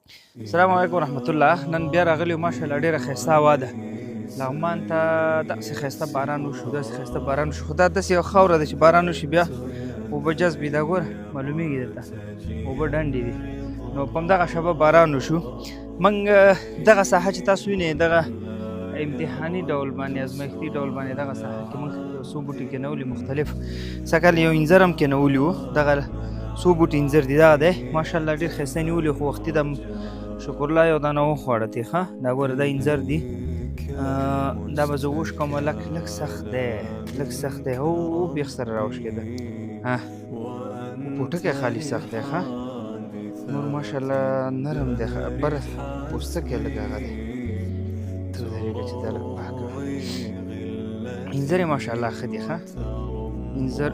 السلام علیکم ورحمت الله. نن بیا راغلی یو ماشاءالله ډېره ښایسته هوا ده. لغمان ته داسې ښایسته باران وشو، داسې ښایسته باران وشو، خو دا داسې یوه خاوره ده چې باران وشي بیا اوبه جذبي. دا ګوره معلومیږي درته اوبه ډنډې دي. نو په همدغه شبه باران وشو. موږ دغه ساحه چې تاسو وینئ دغه امتحاني ډول باندې ازمایښتي ډول باندې دغه ساحه کې موږ یو څو بوټي کېنولي مختلف. سږکال یو انځر هم کېنولي وو. دغه څو بوټي انځر دي دغه دی ماشاءالله ډېر ښایسته نیولي، خو وختي د شکرالله یو دانه وخوړه تې ښه. دا ګوره دا انځر دي. دا به زه وشکوم لږ سخت دی، لږ سخت دی. هو بیخ سره راوشکېده. پوټکی خالي سخت دی ښه. نور ماشاءالله نرم دی بره پوستکی لږ هغه دی تر درېږه چې دا لږ پاک انځر یې ماشاءالله ښه دي ښه. انځر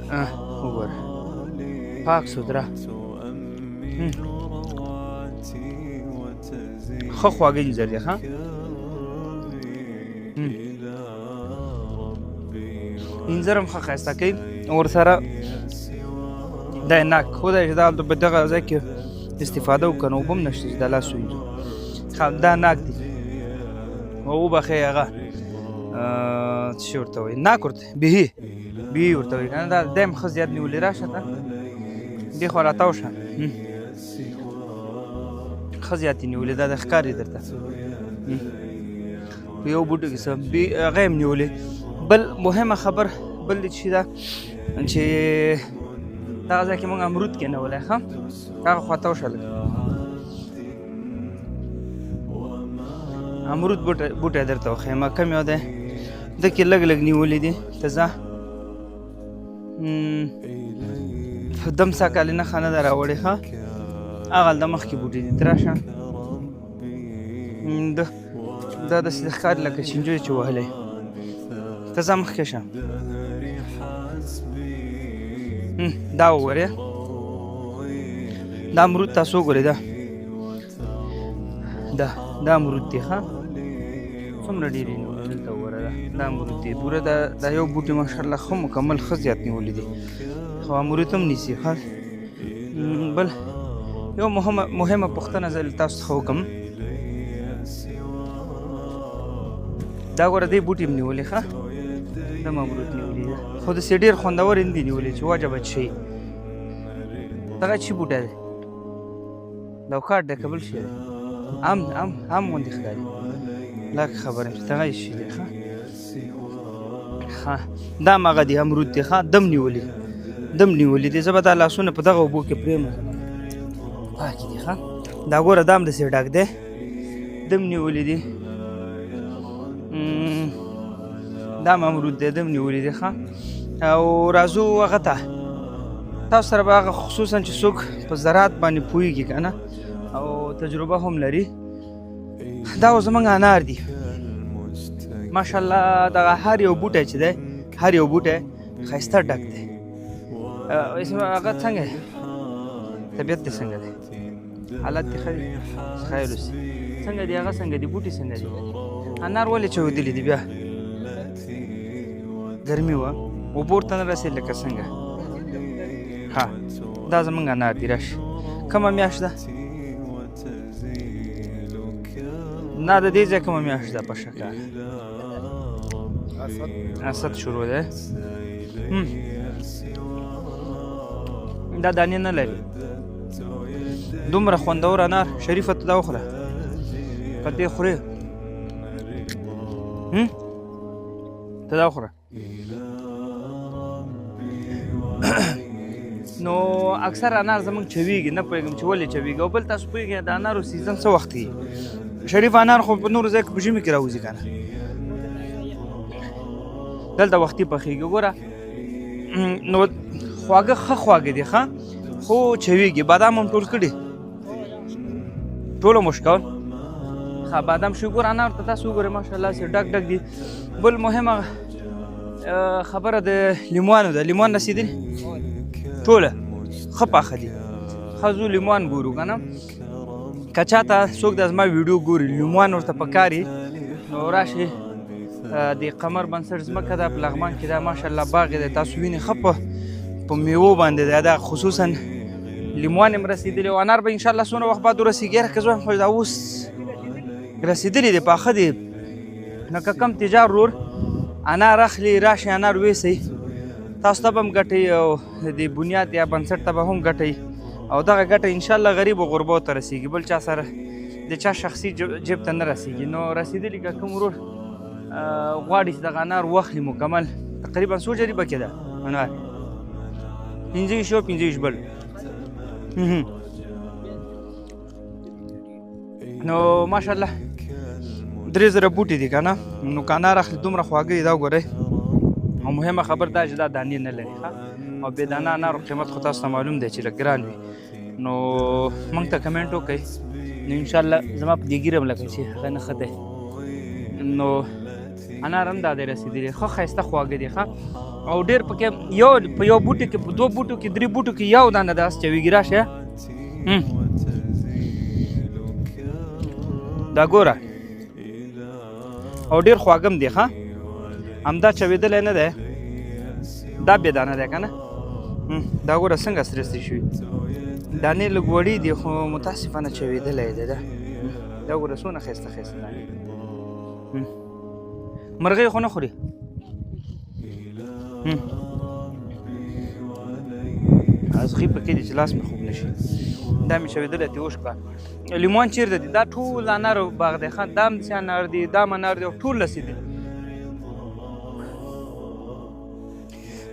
وګوره پاک سودره ښه خواږه انځر دی ښه. انځر هم ښه ښایسته کوي. ورسره دا یې ناک خدای چې دا هلته په دغه ځای کې استفاده وکړو نو اوبه هم نشته چې دا لاس ووینځو. دا ناک دی وبخښئ هغه څه شي ورته وایي ناک ورته بیهي ورته وایي که نه. دا دی هم ښه زیات نیولې. راشه ته دې خوا راتاو شه. ښه زیات یې نیولې. دا د ښکاري درته په یو بوټو کې څه هغه هم نیولې. بل مهمه خبر بل دی چې دا چې دغه ځای کې موږ امرود کېنولی ښه. هغه خوا تاو شه لږ. امرود بوټی درته وښیم کم یو دی. ده کې لږ نیولې دي تازه. دم سږکال یې نښه نه ده راوړې ښه. هغه هلته مخکې بوټي دي ته راشه. دا داسې ښکاري لکه چینجو چې وهلی. ته ځه مخکې شه. دا وګورې دا امرود تاسو وګورئ. دا امرود دی ښه. څومره ډېرې نیولې دلته وګوره. دا امرود دی پوره. دا یو بوټي ماشاءالله ښه مکمل ښه زیات نیولي دي. خو امرود هم نیسي ښه. بل یو مهمه پوښتنه زه تاسو څخه وکړم. دا ګوره دې بوټي هم نیولې ښه. دا هم امرود نیولي ده خو داسې ډېر خوندور هم دي نیولې چې وجبه شي. دغه چې بوټی دی لوکاټ دی که بل شی دی هم غوندې ښکاري. لږ خبر یم چې دغه یې شي دی ښه. دا هم هغه دی امرود دی ښه. دم نیولي دي. زه به دا لاسونه په دغه اوبو کې پرېږدم پاکې دي ښه. دا ګوره دا هم داسې ډک دی. دم نیولي دي. دا هم امرود دی. دم نیولي دي ښه. او راځو هغه ته تاسو سره به هغه خصوصا چې څوک په زراعت باندې پوهېږي که نه او تجربه هم لري. دا اوس زموږ انار دي ماشاءالله. دغه هر یو بوټی چې دی هر یو بوټی ښایسته ډک دی. هغه څنګه دی طبیعت دې څنګه دی حالت دې ښه دی خیر اوسي څنګه دی هغه څنګه دی بوټي څنګه دی. انار ولې چاودلي دي بیا ګرمي وه اوبه ورته نه رسېد لکه څنګه. دا زموږ انار دي. راشه کومه میاشت ده نه د دې ځای کومه میاشت ده په شکل اسد شروع دی. دا دانې نه لري. دومره خوندور انار شریفه ته دا وخوره که دې خورې ته دا وخوره. نو اکثر انار زموږ چویږي نه پوهېږم چې ولې چویږي. او بل تاسو پوهېږئ د انارو سیزن څه وخت کېږي. شریف انار خو په نورو ځای کې په ژمي کې راوځي که نه. دلته وختي پخېږي ګوره. نو خواږه ښه خواږه دي ښه خو چویږي. بادام هم ټول کړي ټول مشکول ښه بادام شو. ګوره انار ته تاسو وګورئ ماشاءالله چې ډک دي. بل مهمه خبره د لیموانو ده. لیموان رسېدلي ټوله ښه پاخه دي. ښه ځو لیموان ګورو که نه. که چاته څوک د زما ویډیو ګوري لیموان ورته پکار وي نو راشي. د قمر بنسټ ځمکه ده په لغمان کې. دا ماشاءالله باغ دی تاسو وینئ ښه په میوو باندې دی. دا خصوصا لیموان هم رسېدلي او انار به انشاءالله څونه وخت بعد ورسېږي یاره که زه وایم خو دا اوس رسېدلي دی پاخه دی نو که کم تجار ورور انار اخلي راشي انار ویسئ تاسو ته به هم ګټئ او د بنیاد یا بنسټ ته به هم ګټئ او دغه ګټه انشاءالله غریب او غربو ته رسېږي بل چا سره د چا شخصي جیب ته نه رسېږي نو رسېدلي که کوم ورور غواړي چې دغه انار واخلي مکمل تقریبا څو جریبه کې ده انار 15 او 15 بل نو ماشاءالله 3000 بوټي دي که نه نو که انار اخلي دومره خواږه دي دا وګورئ او مهمه خبر دا چې دا دانې نه لري او بې دانه انارو قیمت خو تاسو ته معلوم دی چې لږ ګران وي نو موږ ته کمنټ وکړئ نو انشاءالله زما په دې ګیره هم لکه چې هغه نه ښه دی نو انار هم دا دی رسېدلي ښه ښایسته خواږه دي ښه او ډېر پکې یو په یو بوټي کې په 2 بوټو کې 3 بوټو کې یو دانه داسې چوېږي راشه دا ګوره او ډېر خواږه هم دی ښه همدا چوېدلی نه دی دا بې دانه دی که نه دا ګوره څنګه سرې سرې شوي دانې لږ وړې دي خو متاسفانه چوېدلی دی دا ګوره څونه ښایسته ښایسته دانې مرغۍ خو نه خوري ازغي پکې دي چې لاس مې خوب نه شي دا مې چوېدلی دی اوښ کړه لیمون چېرته دي دا ټول انارو باغ دی ښه دا هم داسې انار دي دا هم انار دي او ټول رسېدلي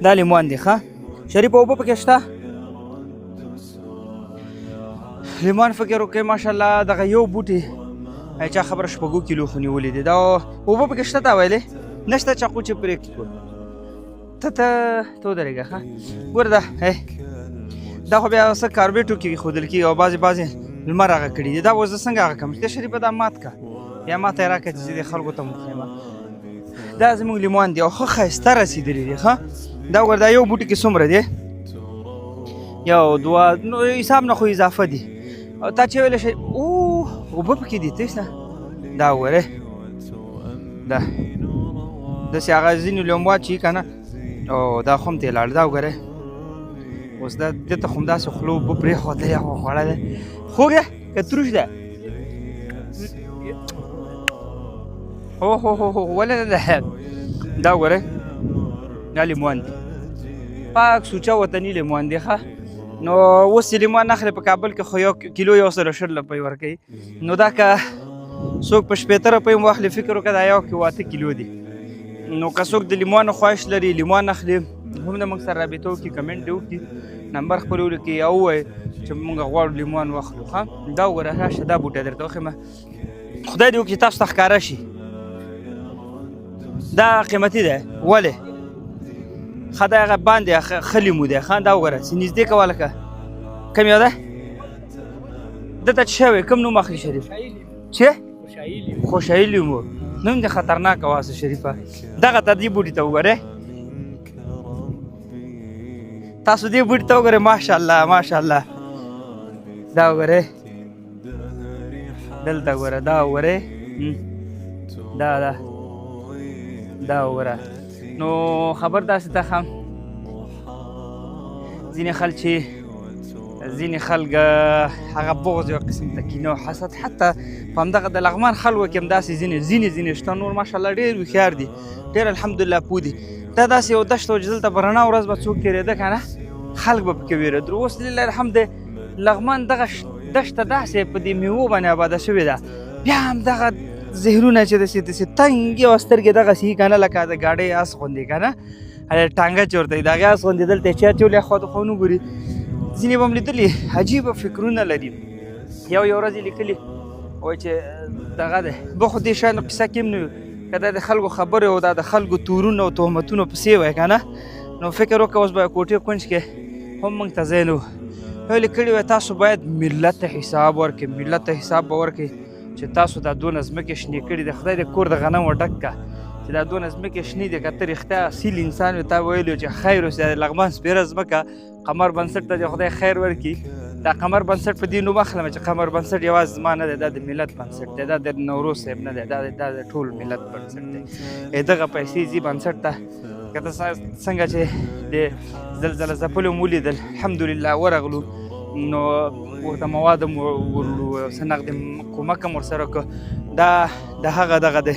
دا لیمون دی ښه شریف اوبه پکې شته لیمون فکر وکړئ ماشاءالله دغه یو بوټي چا خبره 6 کیلو خو نیولې دي دا اوبه پکې شته تا ویلې نشته چاقو چې پرې کړو ته ودرېږه ښه ګوره دا خو بیا څه کاربیټو کې ښودل کېږي او بعضې لمر هغه کړي دي دا اوس زه څنګه هغه کړم چې شریفه دا مات کړه یا ما ته یې راکړه چې زه دې خلکو ته وښیم دا زموږ لیمون دی او ښه ښایسته رسېدلي دي ښه دا وګوره دا یو بوټي کې څومره دی 1 2 نو حساب نه خو اضافه دي او تا چې ویلی شي اوبه پکې دي تېسته دا وګورئ دا داسې هغه ځینې لیموا چې که نه او دا خو هم تېلاړ دا وګورئ اوس دا دې ته خو همداسې خوله اوبه پرېښوته یا خو خوړه دی خوږ دی که تروش دی هو ولې نه دی دا وګورئ دا لیمون دی پاک سوچه وطني لیمون دی ښه نو اوس چې لیمون اخلي په کابل کې خو 1 کیلو 120 روپۍ ورکوي نو دا که څوک په 70 روپۍ هم واخلي فکر وکړه دا یو کې 8 کیلو دی نو که څوک د لیمون خواهش لري لیمون اخلي هم د موږ سره رابطه وکړي کمنټ دې وکړي نمبر خپل ولیکئ او ووایئ چې موږ غواړو لیمون واخلو ښه دا وګوره راشه دا بوټی درته وښیمه خدای دې وکړي تاسو ته ښکاره شي دا قیمتي دی ولې ښه دا هغه باندې ښه لیمو دی ښه دا وګوره چې نږدې کوه لکه کوم یو دی دته چې شوی کوم نوم اخلي شریف چې خوشایي لیمو نوم دې خطرناکه واسه شریفه دغه ته دې بوټي ته وګورئ تاسو دې بوټي ته وګورئ ماشاءالله ماشاءالله دا وګورئ دلته وګوره دا وګورئ دا وګوره نو خبر داسې ته ښه ځینې خلک هغه بغض یو قسم ته کینه او حسد حتی په همدغه د لغمان خلکو کې هم داسې ځینې شته نور ماشاءالله ډېر هوښیار دي ډېر الحمدلله پوه دي دا داسې یو دشت و چې دلته به رڼا ورځ به څوک تېرېده که نه خلک به پکې وېرېدل اوس لله الحمد لغمان دغه دشته داسې په دې میوو باندې آباده شوې ده بیا هم دغه زهرونه چې داسې تنګې او سترګې دغسې وي که نه لکه د ګاډۍ اس غوندې که نه ټانګه چې ورته وي د هغې اس غوندې دلته چا چولې خوا ته خو ونه ګوري ځینې به هم لیدلي عجیبه فکرونه لري یو ورځ یې لیکلي وایي چې دغه دی به خو دې شیانو قصه کې هم نه وي که دا د خلکو خبرې او دا د خلکو تورونه او تهمتونو پسې وای که نه نو فکر وکړه اوس به کوټې کونج کې هم موږ ته ځای نه و ویلې کړي وای تاسو باید ملت ته حساب ورکړئ ملت ته حساب به ورکړئ چې تاسو دا دونه ځمکې شنې کړي د خدای د کور د غنمو ډک که چې دا دونه ځمکې شنې دي که ته رښتیا اصیل انسان وي تا ویلي چې خیر اوسې د لغمان سپېره ځمکه قمر بنسټ ته د خدای خیر ورکړي دا قمر بنسټ په دې نوم اخلم چې قمر بنسټ یوازې زما نه دی دا د ملت بنسټ دی دا د نوروز صاحب نه دی دا د ټول ملت بنسټ دی دغه پیسې ځي بنسټ ته که ته څنګه چې د زلزله ځپلو مو ولیدل الحمدلله ورغلو نو ورته مواد هم ورلو څه نقد کومک هم ورسره وکړو دا د هغه دغه دی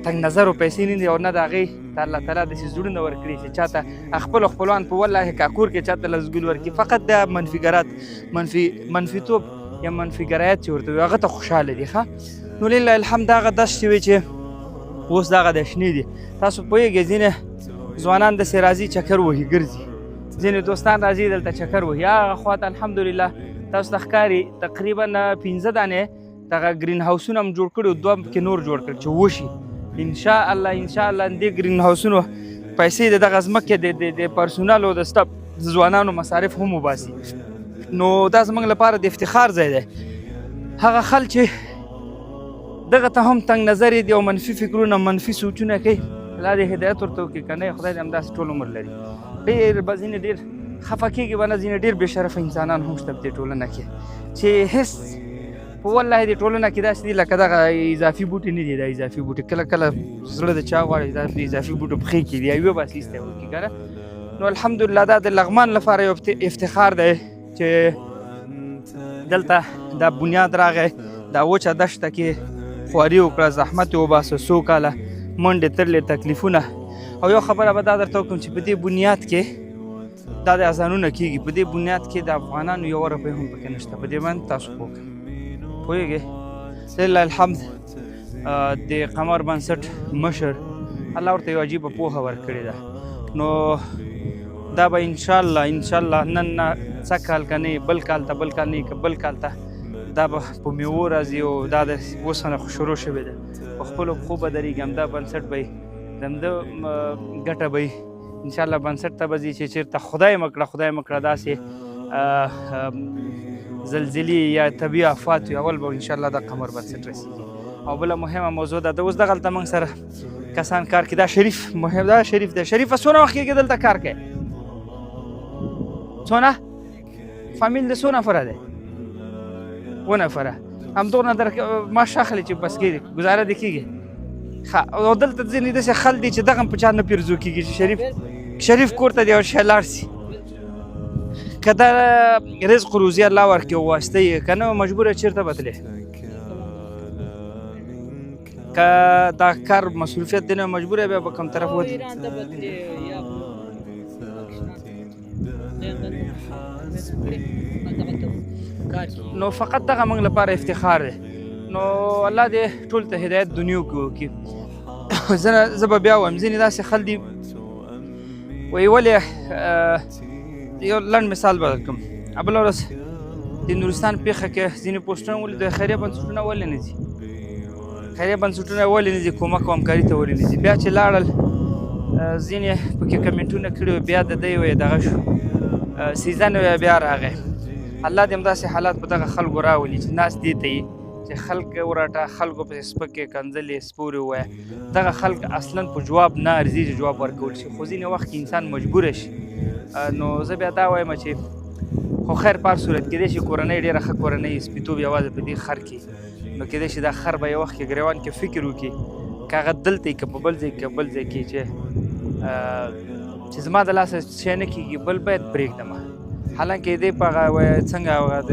تنګ نظر او پیسې نه دي او نه د هغې ته الله تعالی داسې زړونه ورکړي چې چاته خپلو خپلوان په والله کاکور کې چاته لس ګل ورکړي فقط دا منفیګرات منفیتوب یا منفیګرایت چې ورته وي هغه ته خوشحاله دي ښه نو لله الحمد هغه داسې وي چې اوس دغه د شنې دي تاسو پوهېږئ ځینې ځوانان داسې راځي چکر وهي ګرځي ځینې دوستان راځي دلته چکر وهي هغه خواته الحمدلله تاسو ته ښکاري تقریبا 15 دانې دغه ګرین هاوسونه هم جوړ کړي 2 پکې نور جوړ کړي چې وشي انشاءالله دې ګرین هاوسونو پیسې د دغه ځمکې د پرسونل او د سټاف ځوانانو مصارف هم وباسي نو دا زموږ لپاره د افتخار ځای دی هغه خلک چې دغه ته هم تنګ نظر دي او منفي فکرونه منفي سوچونه کوي الله دې هدایت ورته وکړي که نه خدای دې همداسې ټول عمر لري ډېر به ځینې ډېر خفه کېږي به نه ځینې ډېر بېشرفه انسانان هم شته په دې ټولنه کې چې هېڅ په والله دې ټولنه کې داسې دي لکه دغه اضافي بوټي نه دي دا اضافي بوټي کله کله زړه د چا غواړي دا د اضافي بوټو پښې کې دي یوه بس ایستی وکړي که نه نو الحمدلله دا د لغمان لپاره یو افتخار دی چې دلته دا بنیاد راغی دا وچه دشته کې خواري وکړه زحمت یې وباسه څو کاله منډې ترلې تکلیفونه او یو خبره به دا درته وکړم چې په دې بنیاد کې دا د اذانونه کېږي په دې بنیاد کې د افغانانو یوه روپۍ هم پکې نشته په دې باندې تاسو پوهېږئ لله الحمد د قمر بنسټ مشر الله ورته یو عجیبه پوهه ورکړې ده نو دا به انشاءالله نن نه څه کال که نه بل کال ته بل کال نه که بل کال ته دا به په میوو راځي او دا د اوس نه شروع شوې ده په خپلو پښو به درېږي همدا بنسټ به یې د همده ګټه به یې انشاءالله بنسټ ته به ځي چې چېرته خدای مه کړه داسې زلزلې یا طبیعي آفات وي اول به انشاءالله دا قمر بنسټ رسېږي او بله مهمه موضوع ده اوس دغلته موږ سره کسان کار کوي دا شریف مهم دا شریف دی شریفه څونه وخت کېږي دلته کار کوي څونه فامیل د څو نفره دی 2 نفره همدغه معاش اخلي چې بس کېږي ګزاره دې کېږي ښه او دلته ځینې داسې خل دي چې دغه هم په چا نه پیرزو کېږي چې شریف کور ته دی او شی لاړ شي که دا رزق روزي الله ورکړي او واسطه یې که نه مجبوره چېرته به تلې که دا کار مصروفیت دی نه مجبوره بیا به کوم طرف وتلي نو فقط دغه موږ لپاره افتخار دی نو الله دې ټول ته هدایت دنیو کې وکړي زه به بیا وایم ځینې داسې خل دي وایي ولې یو لنډ مثال به درکړم بله ورځ د نورستان پیښه کې ځینې پوسټونه ولید خیریه بنسټونه ولې نه ځي خیریه بنسټونه ولې نه ځي کومک او همکاري ته ولې نه ځي بیا چې لاړل ځینې پکې کمنټونه کړي بیا د دی وایي دغه شو سیزن بیا راغی الله دې همداسې حالات په دغه خلکو راولي چې ناست دې ته یي چې خلک وراټه خلکو پسې سپکې کنځلې سپورې ووایه دغه خلک اصلا په جواب نه ارزي چې جواب ورکول شي خو ځینې وخت کې انسان مجبوره شي نو زه بیا دا وایم چې خو خیر په هر صورت کېدای شي کورنۍ ډېره ښه کورنۍ سپیتوب یوازې په دې خر کې نو کېدای شي دا خر به یو وخت کې ګریوان کې فکر وکړي که هغه دلته یي که په بل ځای کې چې زما د لاسه شی نه کېږي بل باید پرېږدمه حالانکې دې په هغه څنګه هغه د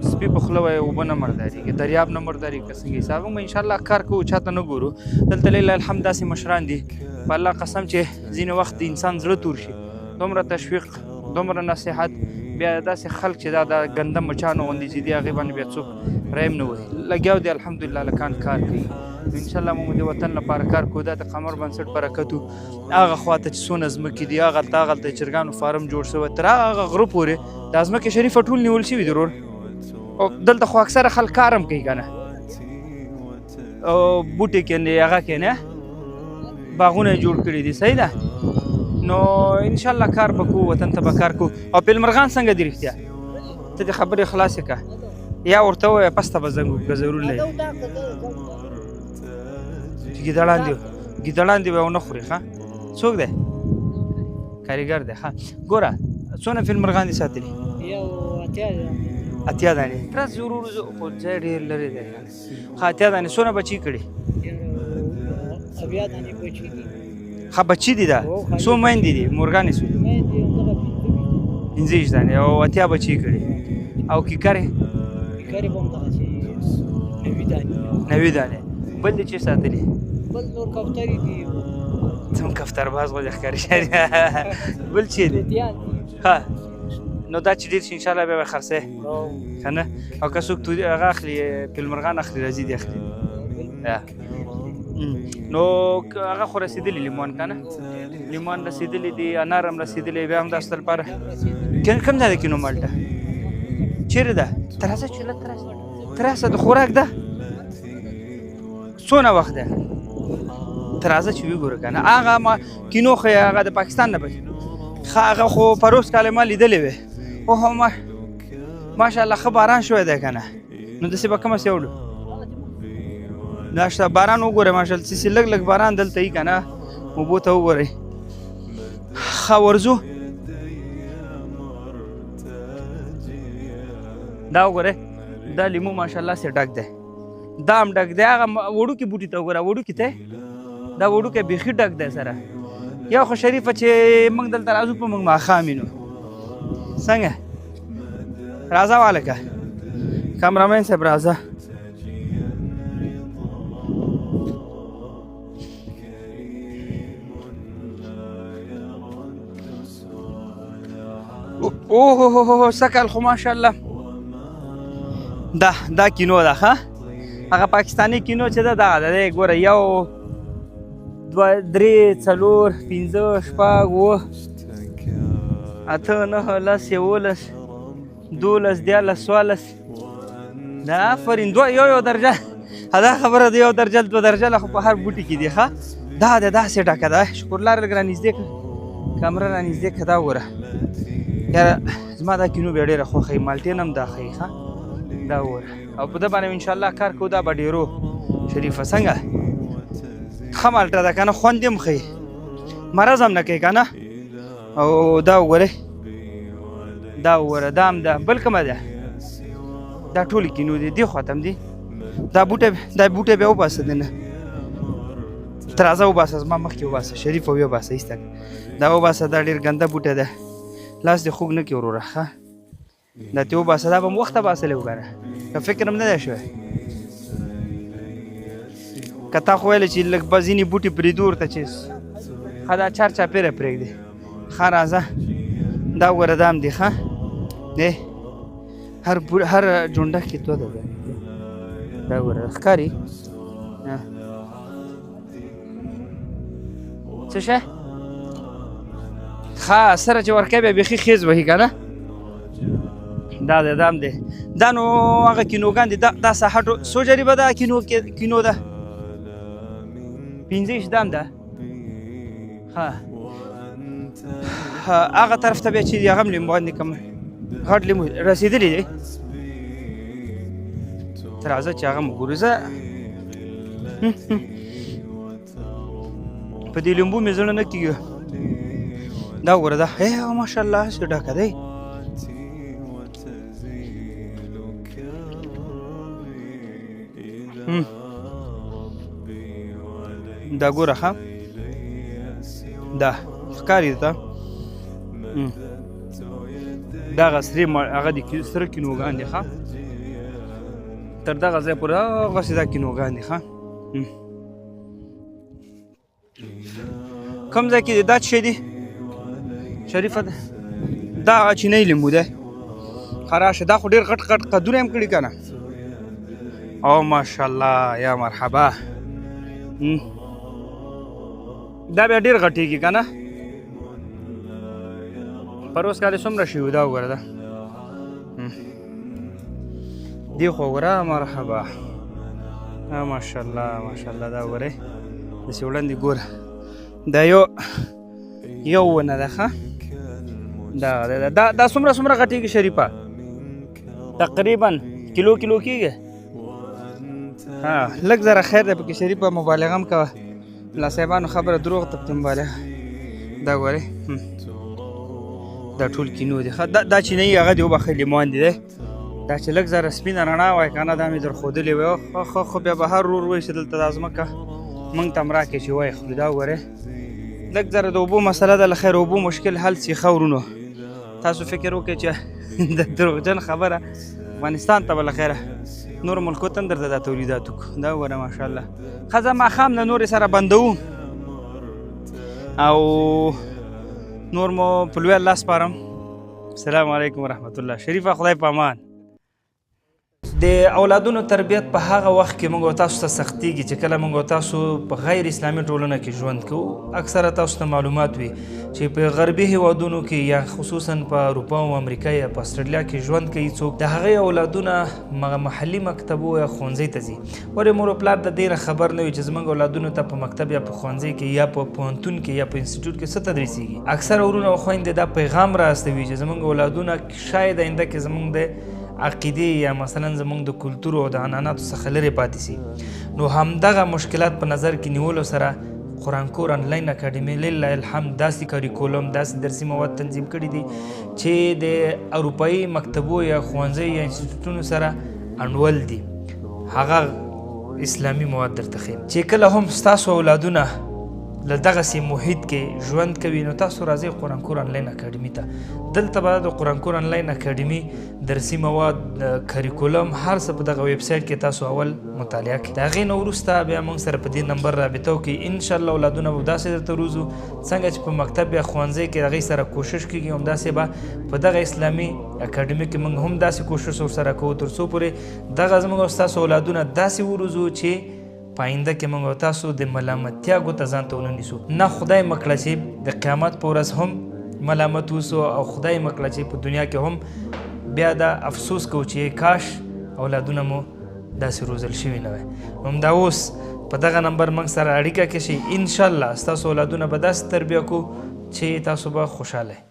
سپي په خوله وایي اوبه نه مردارېږي دریاب نه مردارېږي که څنګه حساب موږ انشاءالله کار کوو چاته نه ګورو دلته لله الحمد داسې مشران دي په الله قسم چې ځینې وخت د انسان زړه تور شي دومره تشویق دومره نصیحت بیا داسې خلک چې دا د ګنده مچانو غوندې چې دي هغې باندې بیا څوک رحم نه وهي لګیا دی الحمدلله لکان کار کوي انشاءالله موږ د وطن لپاره کار کوو دا د قمر بنسټ برکت و هغه خواته چې څونه ځمکې دي هغلته چرګانو فارم جوړ شوی تر هغه غره پورې دا ځمکې شریفه ټول نیول شوي دي ورور او دلته خو اکثره خلک کار هم کوي که نه بوټي کېنې هغه کېنې باغونه یې جوړ کړي دي صحیح ده نو انشاءالله کار به کوو وطن ته به کار کوو او پیلمرغان څنګه دي رښتیا ته دې خبرې خلاصې که یا ورته ووایه پسته به زنګ وکړه ضرور لري چې ګیدړان دي به ونه خوري ښه څوک دی کاریګر دی ښه ګوره څونه پیلمرغان دي ساتلي اتیا دانې راځ ورور خو ځای ډېر لرې دی ښه اتیا دانې څونه بچي کړي ښه بچي دي دا څو میندې دي مرغانې څو 15 دانې او اتیا بچي کړي او کیکرې کاري به هم دغسې 90 دانې 90 دانې بل دې چې ساتلي بل نور کوترې دي څوم کفتر باز غوندې ښکاري شاري بل چې دی توتیان دي ها نو دا چې ډېر شي انشاءالله بیا به خرڅوې که نه او که څوک هغه اخلي پیلمرغان اخلي راځي دې اخلي نو هغه خو رسېدلي لیمون که نه لیمون رسېدلي دي انار هم رسېدلي بیا هم دا ستاسو لپاره کوم ځای ده کینو مالټه چیرې ده ترازه چې لږ ترازه د خوراک ده څونه وخت ده ترازه چې وګوره که نه هغه کینو خو هغه د پاکستان نه بچ هغه خو پروس کال ما لیدلې وې اوهو ماشاءالله ښه باران شوی دی که نه نو داسې به کومه سې وړو دا شته باران وګورئ ماشاءالله چې لږ لږ باران دلته وي که نه اوبو ته وګورئ ښه ورځو دا وګورئ دا لیمو ماشاءالله سې ډک دی دا هم ډک دی هغه وړوکي بوټي ته وګوره وړوکي ته دا وړوکی بیخي ډک دی سره یو خو شریفه چې موږ دلته راځو په موږ ماښام نو څنګه راځه والکه کامرامین صاحب راځه اوه سکل خو ماشاءالله دا کینو ده ښه هغه پاکستاني کینو چې ده دغه ده دی ګوره یو 2 3 4 5 6 8 9 10 11 12 14 دا آفرین یو درجه دا خبره ده یو درجه 2 درجه خو په هر بوټي کې دی ښه دا ده داسې ډکه ده شکرلاره لږ رانږدې کړه کامره رانږدې کړه دا وګوره یاره زما دا کینو بیا ډېره خوښوي مالټین هم دا ښیي ښه دا وګوره او په ده باندې انشاءالله کار کوو دا به ډېرو شریفه څنګه ښه مالټه ده که نه خوند یې هم ښیي مرض هم نه کوي که نه او دا وګورئ دا وګوره دا هم ده بل کومه ده دا ټولې کینو دي دې خواته هم دي دا بوټی بیا وباسه دنه ترازه وباسه زما مخکې وباسه شریفه وباسه ایسته دا وباسه دا ډېر ګنده بوټی ده لاس دې خوږ نه کړي وروره ښه دا ترې وباسه دا به م وخته باسلی وګوره که فکر هم نه دی شوی که تا خو ویلې چې لږ به ځینې بوټي پرېږدو ورته چې ښه دا چارچاپېره پرېږدي ښه راځه دا وګوره دا هم دی ښه دی هر جونډه کې 2 ده دا وګوره ښکاري څه شی ښه سره چې ورکوي بیا بیخي خیز وهي که نه دا دی دا هم دی دا نو هغه کینوګان دي دا ساحه څو جریبه ده کینو ده 15 دا هم ده ها هغه طرف ته بیا چې دي هغه هم لیمو باندې کم غټ لیمو رسېدلي دی ته راځه چې هغه م ګورو زه په دې لیمبو مې زړه نه کېږي دا وګوره دا ماشاءالله څه ډکه دی دا ګوره ښه دا ښکاري ته دغه سرې هغه د سره کینوګان دي ښه تر دغه ځای پورې هغسې دا کینوګان دي ښه کوم ځای کې دی دا څه شی دی شریفه ده دا چینی لیمو دی ښه راشه دا خو ډېر غټ غټ قدونه هم کړي که نه او ماشاءالله یا مرحبا دا بیا ډېر غټېږي که نه پروس کال څومره شوي دا وګوره دا دې خو وګوره مرحبا ماشاءالله ماشاءالله دا وګورئ داسې وړاندې ګوره دا یو ونه ده ښه دا څومره غټېږي شریفه تقریبا کیلو کېږي ها لږ ذره خیر دی پکې شریفه مبالغه هم کوه ملا صاحبانو خبره دروغ ته پکې مبالغه دا ګورئ دا ټول کینو دي دا چې نه وي هغه دې وبخئ لیمون دی دا چې لږ ذره سپینه رڼا وای که نه دا مې در ښودلې وی خو بیا به هر ورور وایي چې دلته دا ځمکه موږ ته هم راکړې چې وایي خوري دا وګورئ لږ ذره د اوبو مسله ده له خیر اوبو مشکل حل سي ښه ورونو تاسو فکر وکړئ چې د دروغجن خبره افغانستان ته به له خیره نور ملکو ته هم درته دا تولیدات وکړو دا وګوره ماشاءالله ښځه ماښام نه نورې سره بندوو او نور مو په لوی الله سپارم السلام علیکم ورحمت الله شریفه خدای په امان د اولادونو تربیت په هغه وخت کې موږ تاسو ته سختېږي چې کله موږ تاسو په غیر اسلامي ټولنه کې ژوند کوو اکثره تاسو ته معلومات وي چې په غربي هیوادونو کې یا خصوصا په اروپا او امریکا یا په استرالیا کې ژوند کوي څوک د هغې اولادونه محلي مکتبو یا ښوونځي ته ځي ولې مور او پلار د دې نه خبر نه وي چې زموږ اولادونو ته په مکتب یا په ښوونځي کې یا په پوهنتون کې یا په انسټیټیوټ کې څه تدریسیږي اکثره ورونه او خویندې دا پیغام راستوي چې زموږ اولادونه شاید آینده کې زموږ د عقیدې یا مثلا زموږ د کلتور او د عنعناتو څخه لرې پاتې سي نو همدغه مشکلات په نظر کې نیولو سره قرآن کور آنلاین اکاډمي لله الحمد داسې کاریکولم داسې درسي مواد تنظیم کړي دي چې د اروپایي مکتبو یا ښوونځیو یا انسټیټیوټونو سره انډول دي هغه اسلامي مواد درته ښیم چې کله هم ستاسو اولادونه له دغسې محیط کې ژوند کوي نو تاسو راځئ قرآن کور آنلاین اکاډمي ته دلته به د قرآن کور آنلاین اکاډمي درسي مواد کریکولم هر څه په دغه ویب سایټ کې تاسو اول مطالعه کړئ د هغې نه وروسته بیا موږ سره په دې نمبر رابطه وکړئ انشاءالله اولادونه به داسې درته روزو څنګه چې په مکتب یا ښوونځي کې هغې سره کوشش کېږي همداسې به په دغه اسلامي اکاډمي کې موږ هم داسې کوشش ورسره کوو تر څو پورې دغه زموږ او ستاسو اولادونه داسې وروزو چې په آینده کې موږ تاسو د ملامتیا ګوته ځان ته ونه نیسو نه خدای مکړه چې د قیامت په ورځ هم ملامت اوسو او خدای مکړه چې په دنیا کې هم بیا دا افسوس کوو چې کاش اولادونه مو داسې روزل شوي نه وی همدا اوس په دغه نمبر موږ سره اړیکه کې شي انشاءالله ستاسو اولادونه به داسې تربیه کوو چې تاسو به خوشحاله